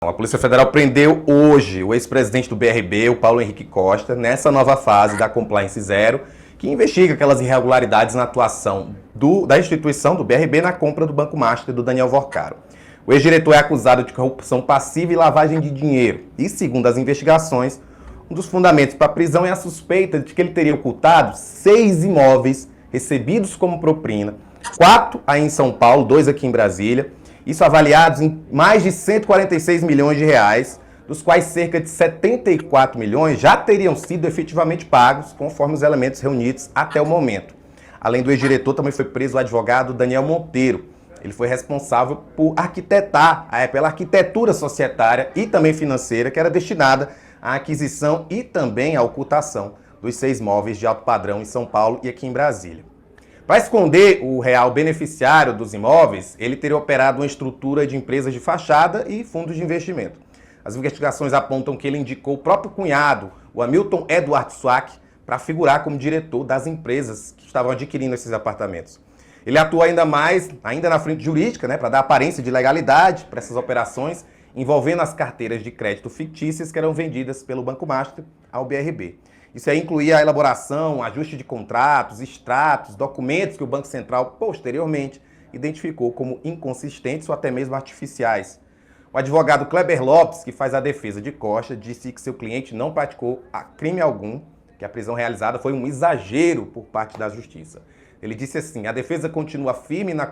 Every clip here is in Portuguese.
A Polícia Federal prendeu hoje o ex-presidente do BRB, o Paulo Henrique Costa, nessa nova fase da Compliance Zero, que investiga aquelas irregularidades na atuação da instituição do BRB na compra do Banco Master do Daniel Vorcaro. O ex-diretor é acusado de corrupção passiva e lavagem de dinheiro. E, segundo as investigações, um dos fundamentos para a prisão é a suspeita de que ele teria ocultado 6 imóveis recebidos como propina, 4 aí em São Paulo, 2 aqui em Brasília, isso avaliados em mais de 146 milhões de reais, dos quais cerca de 74 milhões já teriam sido efetivamente pagos, conforme os elementos reunidos até o momento. Além do ex-diretor, também foi preso o advogado Daniel Monteiro. Ele foi responsável por arquitetar, pela arquitetura societária e também financeira que era destinada à aquisição e também à ocultação dos 6 imóveis de alto padrão em São Paulo e aqui em Brasília. Para esconder o real beneficiário dos imóveis, ele teria operado uma estrutura de empresas de fachada e fundos de investimento. As investigações apontam que ele indicou o próprio cunhado, o Hamilton Eduardo Swack, para figurar como diretor das empresas que estavam adquirindo esses apartamentos. Ele atua ainda na frente jurídica, para dar aparência de legalidade para essas operações, envolvendo as carteiras de crédito fictícias que eram vendidas pelo Banco Master ao BRB. Isso aí incluía a elaboração, ajuste de contratos, extratos, documentos que o Banco Central, posteriormente, identificou como inconsistentes ou até mesmo artificiais. O advogado Kleber Lopes, que faz a defesa de Costa, disse que seu cliente não praticou crime algum, que a prisão realizada foi um exagero por parte da Justiça. Ele disse assim: a defesa continua firme na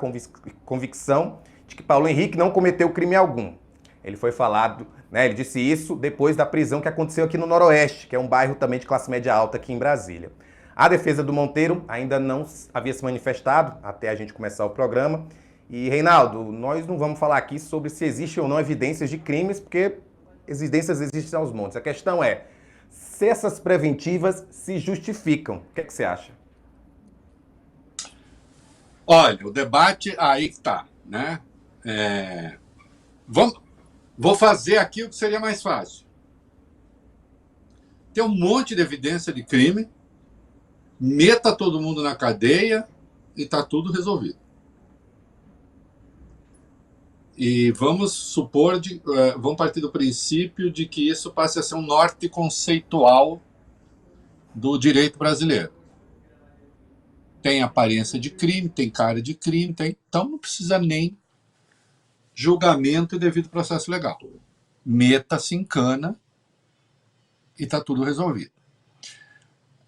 convicção de que Paulo Henrique não cometeu crime algum. Ele foi falado, ele disse isso depois da prisão que aconteceu aqui no Noroeste, que é um bairro também de classe média alta aqui em Brasília. A defesa do Monteiro ainda não havia se manifestado até a gente começar o programa. E, Reinaldo, nós não vamos falar aqui sobre se existem ou não evidências de crimes, porque evidências existem aos montes. A questão é se essas preventivas se justificam. O que é que você acha? Olha, o debate aí que está, Vou fazer aqui o que seria mais fácil. Tem um monte de evidência de crime, meta todo mundo na cadeia e está tudo resolvido. E vamos partir do princípio de que isso passe a ser um norte conceitual do direito brasileiro. Tem aparência de crime, tem cara de crime, então não precisa nem julgamento e devido processo legal. Meta-se em cana e está tudo resolvido.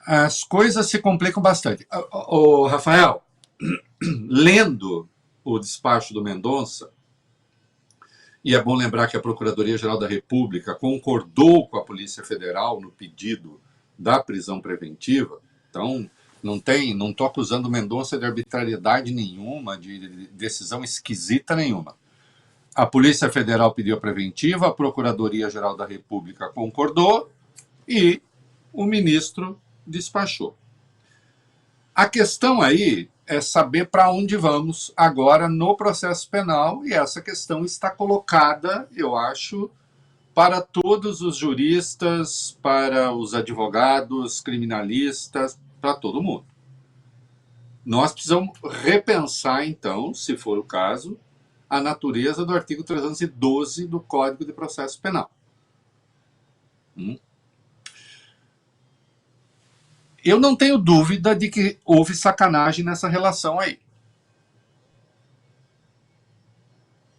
As coisas se complicam bastante. Rafael, lendo o despacho do Mendonça, e é bom lembrar que a Procuradoria-Geral da República concordou com a Polícia Federal no pedido da prisão preventiva, então não estou acusando o Mendonça de arbitrariedade nenhuma, de decisão esquisita nenhuma. A Polícia Federal pediu a preventiva, a Procuradoria-Geral da República concordou e o ministro despachou. A questão aí é saber para onde vamos agora no processo penal, e essa questão está colocada, eu acho, para todos os juristas, para os advogados, criminalistas, para todo mundo. Nós precisamos repensar, então, se for o caso, a natureza do artigo 312 do Código de Processo Penal. Eu não tenho dúvida de que houve sacanagem nessa relação aí.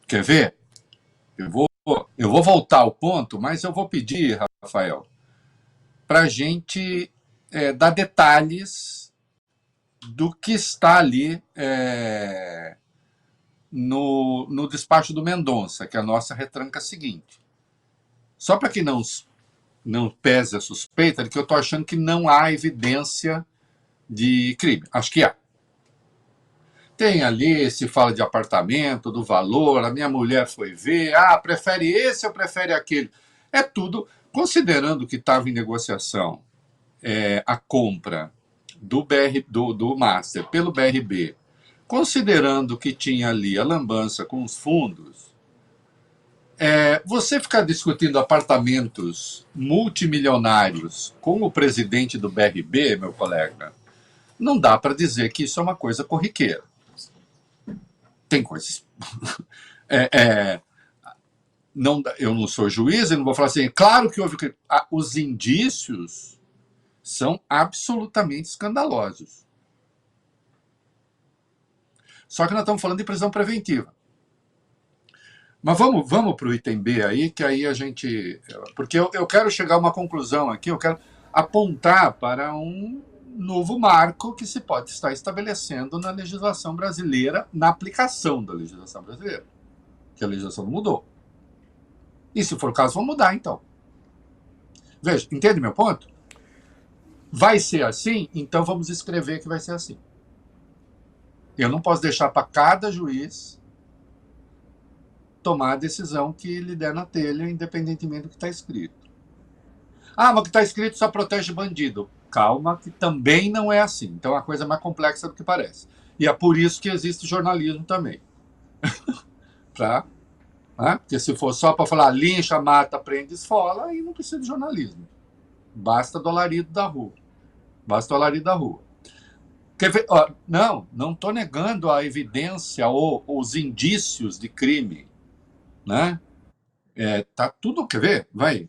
Quer ver? Eu vou voltar ao ponto, mas eu vou pedir, Rafael, para a gente dar detalhes do que está ali no despacho do Mendonça, que é a nossa retranca seguinte. Só para que não pese a suspeita de que eu estou achando que não há evidência de crime. Acho que há. Tem ali, se fala de apartamento, do valor, a minha mulher foi ver, prefere esse ou prefere aquele. É tudo, considerando que estava em negociação a compra do Master pelo BRB, considerando que tinha ali a lambança com os fundos, você ficar discutindo apartamentos multimilionários com o presidente do BRB, meu colega, não dá para dizer que isso é uma coisa corriqueira. Tem coisas... não, eu não sou juiz e não vou falar assim, claro que houve crime. Os indícios são absolutamente escandalosos. Só que nós estamos falando de prisão preventiva. Mas vamos para o item B aí, que aí a gente... Porque eu quero chegar a uma conclusão aqui, eu quero apontar para um novo marco que se pode estar estabelecendo na legislação brasileira, na aplicação da legislação brasileira. Que a legislação não mudou. E se for o caso, vamos mudar, então. Veja, entende meu ponto? Vai ser assim, então vamos escrever que vai ser assim. Eu não posso deixar para cada juiz tomar a decisão que lhe der na telha, independentemente do que está escrito. Mas o que está escrito só protege bandido. Calma, que também não é assim. Então a coisa é mais complexa do que parece. E é por isso que existe jornalismo também. Porque se for só para falar lincha, mata, prende, esfola, aí não precisa de jornalismo. Basta do alarido da rua. Basta o alarido da rua. Quer ver? Não estou negando a evidência ou os indícios de crime. Né? Tá tudo, quer ver? Vai.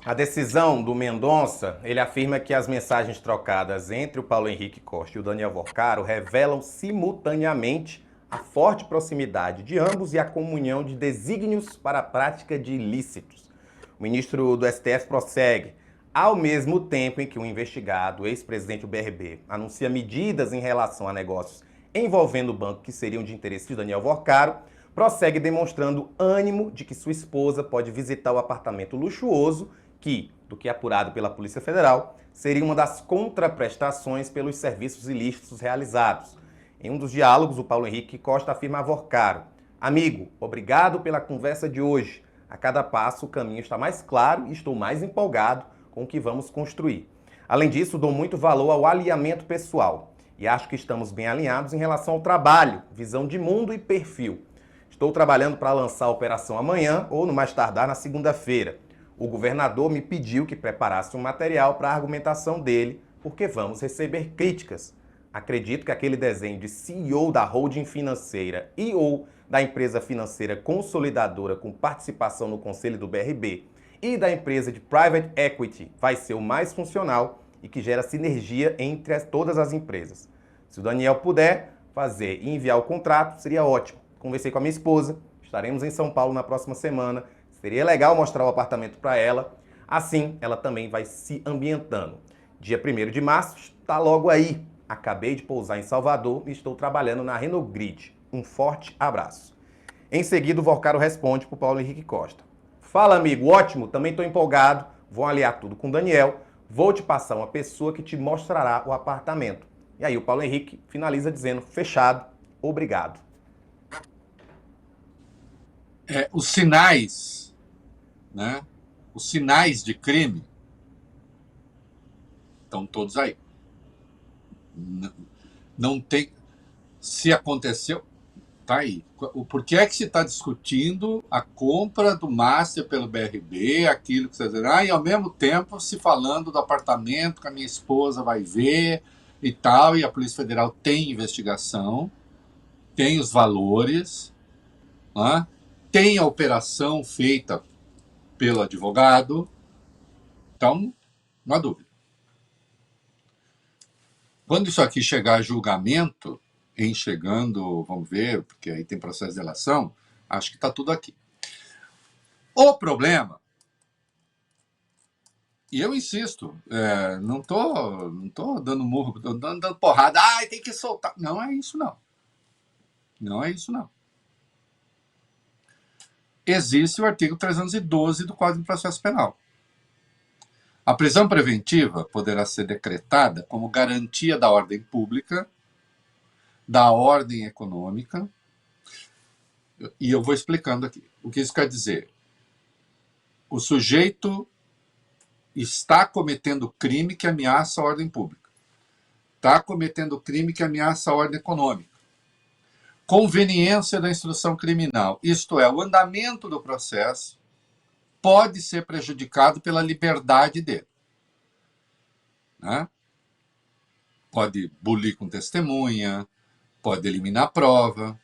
A decisão do Mendonça, ele afirma que as mensagens trocadas entre o Paulo Henrique Costa e o Daniel Vorcaro revelam simultaneamente a forte proximidade de ambos e a comunhão de desígnios para a prática de ilícitos. O ministro do STF prossegue. Ao mesmo tempo em que o investigado, o ex-presidente do BRB, anuncia medidas em relação a negócios envolvendo o banco que seriam de interesse de Daniel Vorcaro, prossegue demonstrando ânimo de que sua esposa pode visitar o apartamento luxuoso que, do que é apurado pela Polícia Federal, seria uma das contraprestações pelos serviços ilícitos realizados. Em um dos diálogos, o Paulo Henrique Costa afirma a Vorcaro: amigo, obrigado pela conversa de hoje. A cada passo o caminho está mais claro e estou mais empolgado com o que vamos construir. Além disso, dou muito valor ao alinhamento pessoal e acho que estamos bem alinhados em relação ao trabalho, visão de mundo e perfil. Estou trabalhando para lançar a operação amanhã ou no mais tardar na segunda-feira. O governador me pediu que preparasse um material para a argumentação dele, porque vamos receber críticas. Acredito que aquele desenho de CEO da holding financeira e ou da empresa financeira consolidadora com participação no conselho do BRB e da empresa de private equity vai ser o mais funcional e que gera sinergia entre todas as empresas. Se o Daniel puder fazer e enviar o contrato, seria ótimo. Conversei com a minha esposa, estaremos em São Paulo na próxima semana. Seria legal mostrar o apartamento para ela. Assim, ela também vai se ambientando. Dia 1º de março está logo aí. Acabei de pousar em Salvador e estou trabalhando na Renault Grid. Um forte abraço. Em seguida, o Vorcaro responde para o Paulo Henrique Costa. Fala, amigo. Ótimo. Também estou empolgado. Vou aliar tudo com o Daniel. Vou te passar uma pessoa que te mostrará o apartamento. E aí o Paulo Henrique finaliza dizendo: fechado. Obrigado. Os sinais, né? Os sinais de crime estão todos aí. Não tem. Se aconteceu, tá aí. Por que é que se está discutindo a compra do Master pelo BRB, aquilo que você está dizendo, e ao mesmo tempo se falando do apartamento que a minha esposa vai ver e tal, e a Polícia Federal tem investigação, tem os valores, né? Tem a operação feita pelo advogado, então, não há dúvida. Quando isso aqui chegar a julgamento, em chegando, vamos ver, porque aí tem processo de delação, acho que está tudo aqui. O problema, e eu insisto, não tô dando murro, estou dando porrada, tem que soltar. Não é isso, não. Não é isso, não. Existe o artigo 312 do Código de Processo Penal. A prisão preventiva poderá ser decretada como garantia da ordem pública, da ordem econômica, e eu vou explicando aqui. O que isso quer dizer? O sujeito está cometendo crime que ameaça a ordem pública. Está cometendo crime que ameaça a ordem econômica. Conveniência da instrução criminal, isto é, o andamento do processo, pode ser prejudicado pela liberdade dele. Né? Pode bulir com testemunha, pode eliminar a prova.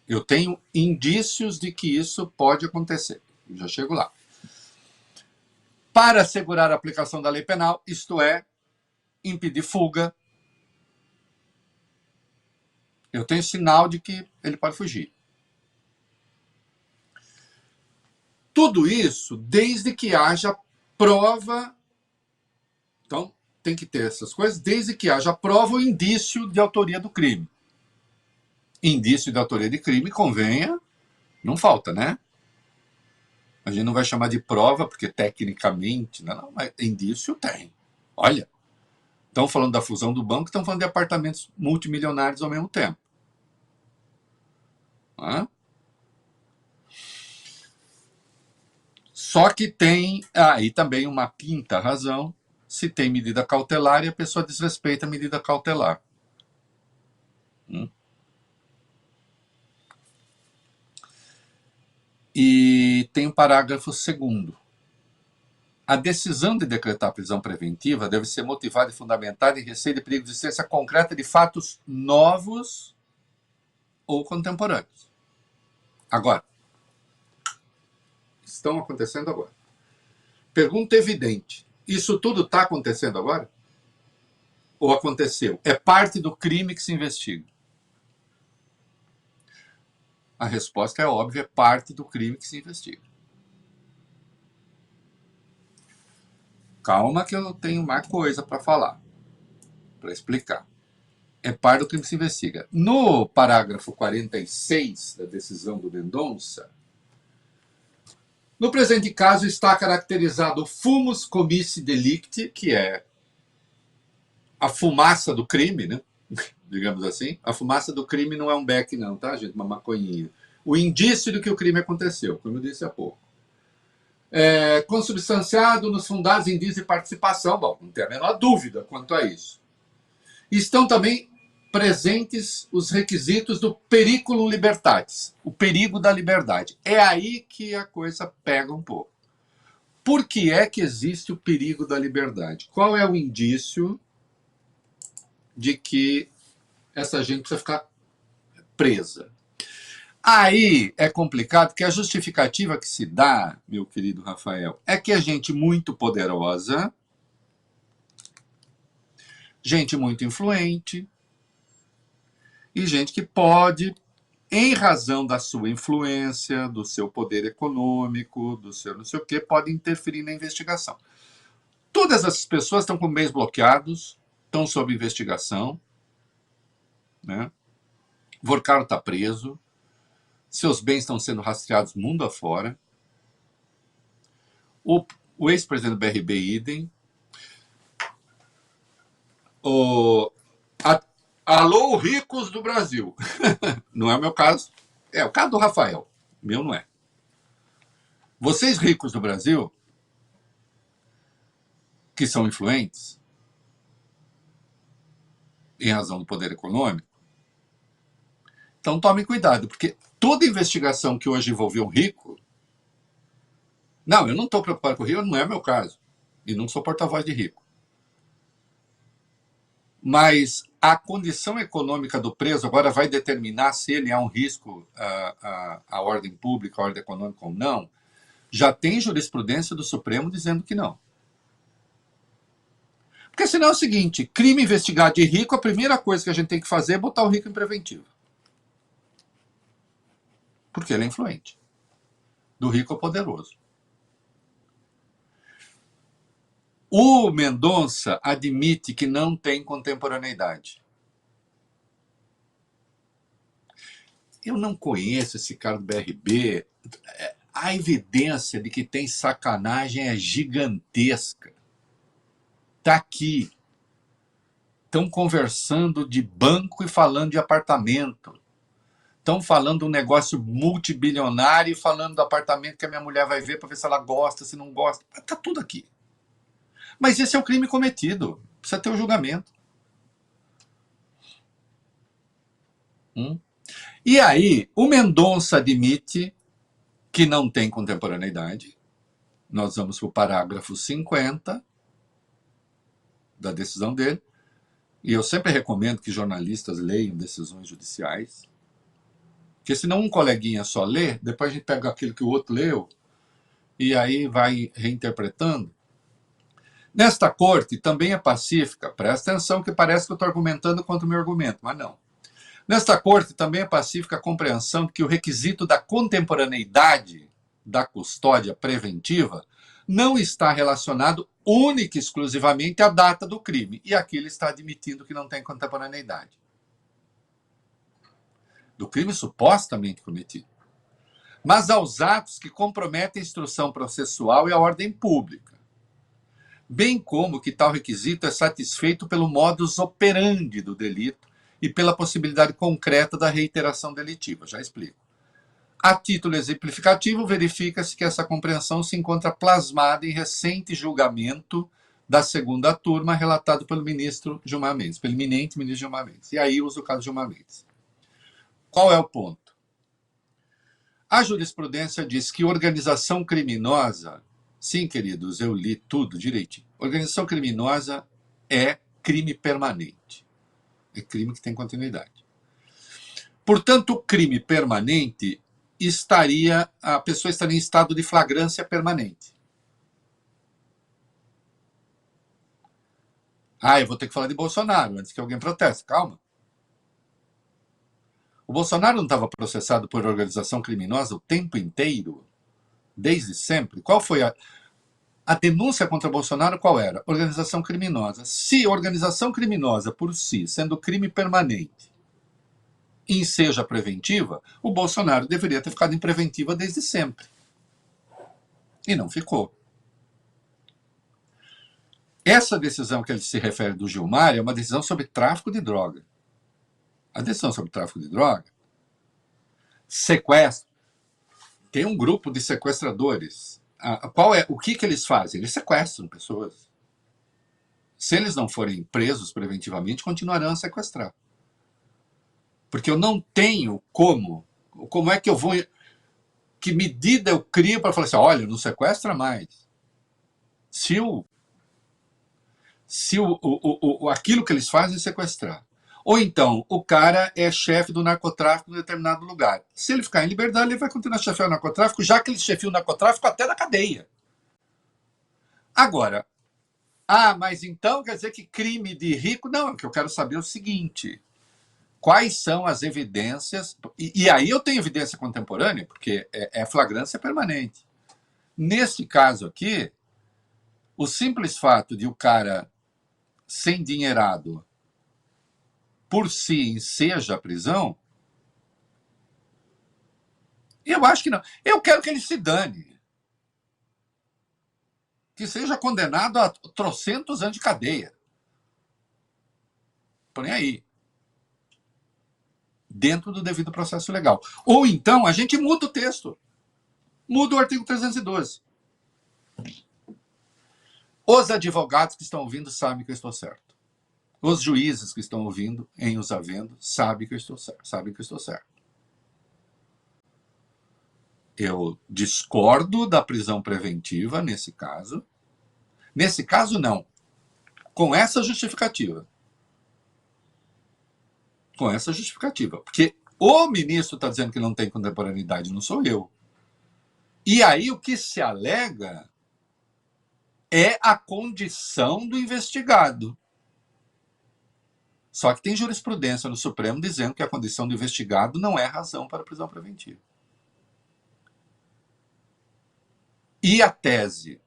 Eu tenho indícios de que isso pode acontecer. Eu já chego lá. Para assegurar a aplicação da lei penal, isto é, impedir fuga, eu tenho sinal de que ele pode fugir. Tudo isso desde que haja prova. Então, tem que ter essas coisas desde que haja prova ou indício de autoria do crime. Indício de autoria de crime, convenha, não falta, né? A gente não vai chamar de prova, porque tecnicamente, não, mas indício tem. Olha, estão falando da fusão do banco, estão falando de apartamentos multimilionários ao mesmo tempo. Só que tem aí também uma quinta razão: se tem medida cautelar e a pessoa desrespeita a medida cautelar. E tem o parágrafo 2º. A decisão de decretar prisão preventiva deve ser motivada e fundamentada em receio de perigo de existência concreta de fatos novos ou contemporâneos. Agora, estão acontecendo agora. Pergunta evidente: isso tudo está acontecendo agora? Ou aconteceu? É parte do crime que se investiga? A resposta é óbvia, é parte do crime que se investiga. Calma que eu tenho mais coisa para falar, para explicar. É parte do crime que se investiga. No parágrafo 46 da decisão do Mendonça, no presente caso está caracterizado o fumus commissi delicti, que é a fumaça do crime, né? Digamos assim. A fumaça do crime não é um beck não, tá, gente? Uma maconhinha. O indício de que o crime aconteceu, como eu disse há pouco. Consubstanciado nos fundados indícios de participação. Bom, não tem a menor dúvida quanto a isso. Estão também presentes os requisitos do periculum libertatis, o perigo da liberdade. É aí que a coisa pega um pouco. Por que é que existe o perigo da liberdade? Qual é o indício de que essa gente precisa ficar presa? Aí é complicado, porque a justificativa que se dá, meu querido Rafael, é que é gente muito poderosa, gente muito influente, e gente que pode, em razão da sua influência, do seu poder econômico, do seu não sei o quê, pode interferir na investigação. Todas essas pessoas estão com bens bloqueados, estão sob investigação, né? Vorcaro está preso, seus bens estão sendo rastreados mundo afora. O ex-presidente do BRB, idem. Alô, ricos do Brasil. Não é o meu caso. É o caso do Rafael. Meu não é. Vocês ricos do Brasil, que são influentes, em razão do poder econômico, então tomem cuidado, porque toda investigação que hoje envolveu um rico... Não, eu não estou preocupado com o rico, não é meu caso. E não sou porta-voz de rico. Mas a condição econômica do preso agora vai determinar se ele é um risco à ordem pública, à ordem econômica ou não. Já tem jurisprudência do Supremo dizendo que não. Porque senão é o seguinte: crime investigado de rico, a primeira coisa que a gente tem que fazer é botar o rico em preventivo. Porque ele é influente. Do rico ao poderoso. O Mendonça admite que não tem contemporaneidade. Eu não conheço esse cara do BRB. A evidência de que tem sacanagem é gigantesca. Está aqui. Estão conversando de banco e falando de apartamento. Estão falando de um negócio multibilionário e falando do apartamento que a minha mulher vai ver para ver se ela gosta, se não gosta. Está tudo aqui. Mas esse é o crime cometido. Precisa ter o julgamento. E aí, o Mendonça admite que não tem contemporaneidade. Nós vamos para o parágrafo 50 da decisão dele. e eu sempre recomendo que jornalistas leiam decisões judiciais, porque senão um coleguinha só lê, depois a gente pega aquilo que o outro leu, e aí vai reinterpretando. Nesta corte também é pacífica, presta atenção que parece que eu estou argumentando contra o meu argumento, mas não. Nesta corte também é pacífica a compreensão de que o requisito da contemporaneidade da custódia preventiva não está relacionado única e exclusivamente à data do crime. E aqui ele está admitindo que não tem contemporaneidade. Do crime supostamente cometido. Mas aos atos que comprometem a instrução processual e a ordem pública. Bem como que tal requisito é satisfeito pelo modus operandi do delito e pela possibilidade concreta da reiteração delitiva. Já explico. A título exemplificativo, verifica-se que essa compreensão se encontra plasmada em recente julgamento da segunda turma, relatado pelo ministro Gilmar Mendes, pelo eminente ministro Gilmar Mendes. E aí uso o caso de Gilmar Mendes. Qual é o ponto? A jurisprudência diz que organização criminosa, sim, queridos, eu li tudo direitinho. Organização criminosa é crime permanente. É crime que tem continuidade. Portanto, o crime permanente a pessoa estaria em estado de flagrância permanente. Eu vou ter que falar de Bolsonaro antes que alguém proteste. Calma. O Bolsonaro não estava processado por organização criminosa o tempo inteiro? Desde sempre? Qual foi a denúncia contra Bolsonaro? Qual era? Organização criminosa. Se organização criminosa por si, sendo crime permanente, seja preventiva, o Bolsonaro deveria ter ficado em preventiva desde sempre. E não ficou. Essa decisão que ele se refere do Gilmar é uma decisão sobre tráfico de droga. A decisão sobre tráfico de droga, sequestro, tem um grupo de sequestradores. O que eles fazem? Eles sequestram pessoas. Se eles não forem presos preventivamente, continuarão a sequestrar. Porque eu não tenho como é que eu vou, que medida eu crio para falar assim, olha, não sequestra mais. Se aquilo que eles fazem é sequestrar. Ou então, o cara é chefe do narcotráfico em determinado lugar. Se ele ficar em liberdade, ele vai continuar chefiando o narcotráfico, já que ele chefia o narcotráfico até na cadeia. Agora, mas então quer dizer que crime de rico? Não, o que eu quero saber é o seguinte: quais são as evidências? E aí eu tenho evidência contemporânea, porque é flagrância permanente. Nesse caso aqui, o simples fato de o cara ser endinheirado por si seja a prisão, eu acho que não. Eu quero que ele se dane. Que seja condenado a trocentos anos de cadeia. Põe aí. Dentro do devido processo legal. Ou então a gente muda o texto. Muda o artigo 312. Os advogados que estão ouvindo sabem que eu estou certo. Os juízes que estão ouvindo, em os havendo, sabem que eu estou certo. Eu discordo da prisão preventiva nesse caso. Nesse caso, não. Com essa justificativa. Com essa justificativa. Porque o ministro está dizendo que não tem contemporaneidade, não sou eu. E aí o que se alega é a condição do investigado. Só que tem jurisprudência no Supremo dizendo que a condição do investigado não é razão para a prisão preventiva. E a tese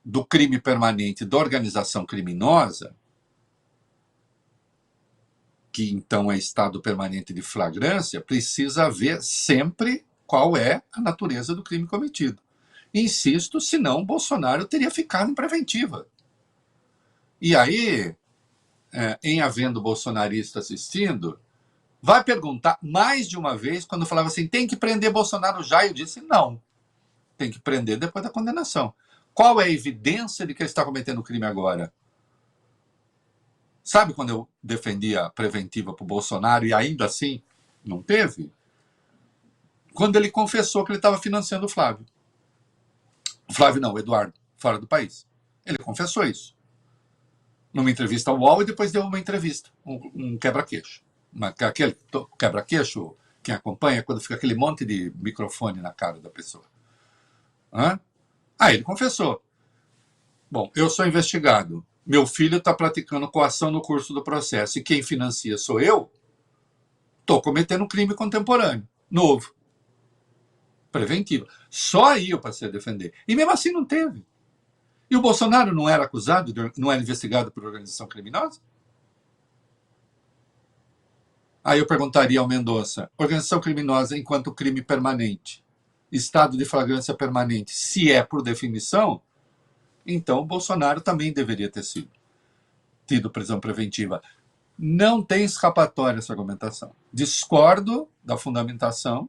do crime permanente da organização criminosa, que então é estado permanente de flagrância, precisa ver sempre qual é a natureza do crime cometido. Insisto, senão Bolsonaro teria ficado em preventiva. E aí, em havendo bolsonarista assistindo, vai perguntar mais de uma vez, quando falava assim, tem que prender Bolsonaro já, eu disse não. Tem que prender depois da condenação. Qual é a evidência de que ele está cometendo crime agora? Sabe quando eu defendia a preventiva para o Bolsonaro e ainda assim não teve? Quando ele confessou que ele estava financiando o Flávio. O Flávio não, o Eduardo, fora do país. Ele confessou isso. numa entrevista ao UOL e depois deu uma entrevista, um quebra-queixo. Aquele quebra-queixo, quem acompanha, quando fica aquele monte de microfone na cara da pessoa. Aí ele confessou. Bom, eu sou investigado. Meu filho está praticando coação no curso do processo e quem financia sou eu. Estou cometendo um crime contemporâneo, novo, preventivo. Só aí eu passei a defender. E mesmo assim não teve. E o Bolsonaro não era acusado, não era investigado por organização criminosa? Aí eu perguntaria ao Mendonça, organização criminosa enquanto crime permanente, estado de flagrância permanente, se é por definição, então o Bolsonaro também deveria ter tido prisão preventiva. Não tem escapatória essa argumentação. Discordo da fundamentação.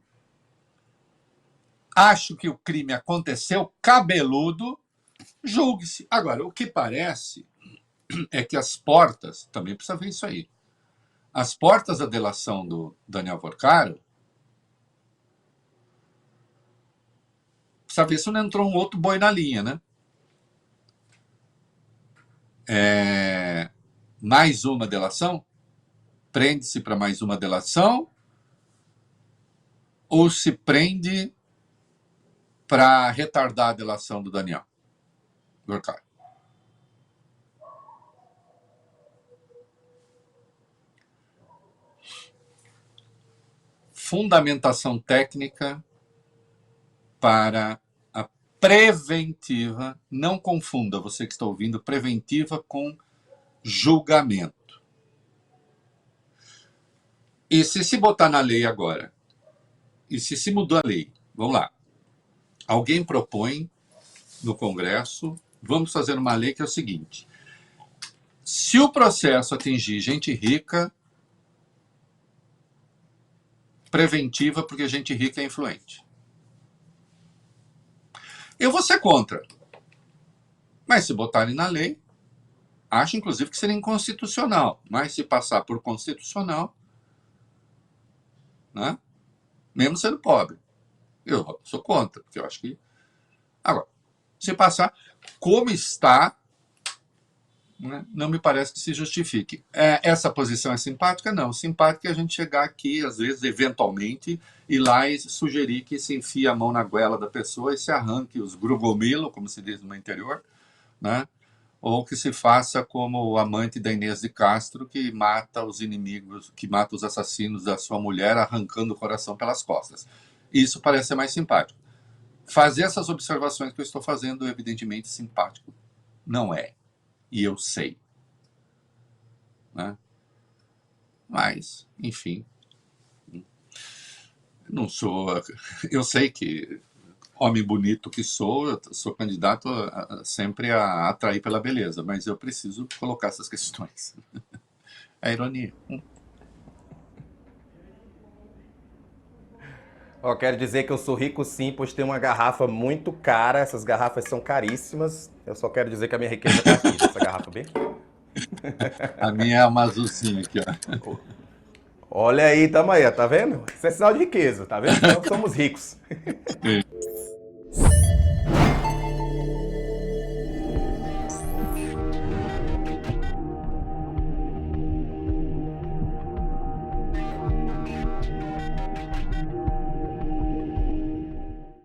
Acho que o crime aconteceu cabeludo, julgue-se. Agora, o que parece é que as portas, também precisa ver isso aí, as portas da delação do Daniel Vorcaro, precisa ver se não entrou um outro boi na linha, né? Mais uma delação? Prende-se para mais uma delação? Ou se prende para retardar a delação do Daniel Vorcaro? Fundamentação técnica para a preventiva. Não confunda, você que está ouvindo, preventiva com julgamento. E se botar na lei agora? E se mudou a lei? Vamos lá. Alguém propõe no Congresso, vamos fazer uma lei que é o seguinte: se o processo atingir gente rica, preventiva, porque gente rica é influente. Eu vou ser contra. Mas se botarem na lei, acho inclusive que seria inconstitucional. Mas se passar por constitucional, né, mesmo sendo pobre, eu sou contra, porque eu acho que... Agora, se passar como está, né, não me parece que se justifique. Essa posição é simpática? Não. Simpática é a gente chegar aqui, às vezes, eventualmente, ir lá e sugerir que se enfie a mão na goela da pessoa e se arranque os grugomilo, como se diz no interior, né? Ou que se faça como o amante da Inês de Castro, que mata os inimigos, que mata os assassinos da sua mulher, arrancando o coração pelas costas. Isso parece ser mais simpático. Fazer essas observações que eu estou fazendo, evidentemente, simpático não é. E eu sei. Né? Mas, enfim, não sou... Eu sei que, homem bonito que sou, eu sou candidato sempre a atrair pela beleza, mas eu preciso colocar essas questões. É ironia. Quero dizer que eu sou rico sim, pois tenho uma garrafa muito cara. Essas garrafas são caríssimas. Eu só quero dizer que a minha riqueza tá aqui, essa garrafa bem aqui. A minha é uma azulzinha aqui, ó. Olha aí, tamo aí, tá vendo? Isso é sinal de riqueza, tá vendo? Então somos ricos. Sim.